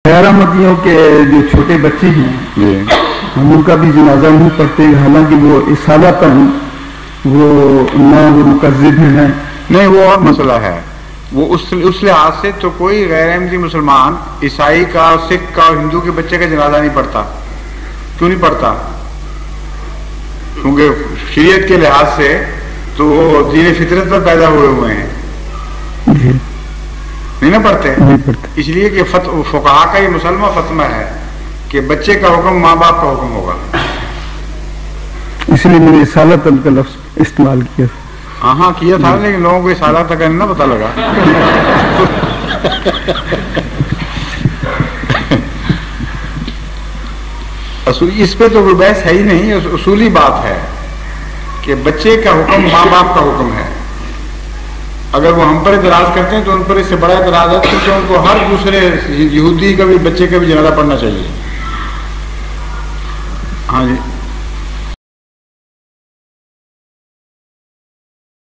غیر احمدیوں کے جو چھوٹے بچے ہیں ہم ان کا بھی جنازہ نہیں پڑھتے، حالانکہ وہ اصالتاً وہ نہ وہ مکذب ہیں. نہیں، وہ اور مسئلہ ہے. وہ اس لحاظ سے تو کوئی غیر احمدی مسلمان عیسائی کا، سکھ کا اور ہندو کے بچے کا جنازہ نہیں پڑھتا. کیوں نہیں پڑھتا؟ کیونکہ شریعت کے لحاظ سے تو وہ دین فطرت پر پیدا ہوئے ہیں. نہیں نہ پڑھتے. اس لیے کہ فقہا کا یہ مسلمہ فتویٰ ہے کہ بچے کا حکم ماں باپ کا حکم ہوگا. اس لیے میں نے اصالتاً کا لفظ استعمال کیا. ہاں کیا تھا، لیکن لوگوں کو اصالت کا نہ پتہ لگا. اس پہ تو کوئی بحث ہے ہی نہیں. اصولی بات ہے کہ بچے کا حکم ماں باپ کا حکم ہے. اگر وہ ہم پر اعتراض کرتے ہیں تو ان پر اس سے بڑا اعتراض ہے، کیونکہ ان کو ہر دوسرے یہودی کا بھی بچے کا بھی جنازہ پڑھنا چاہیے. ہاں جی.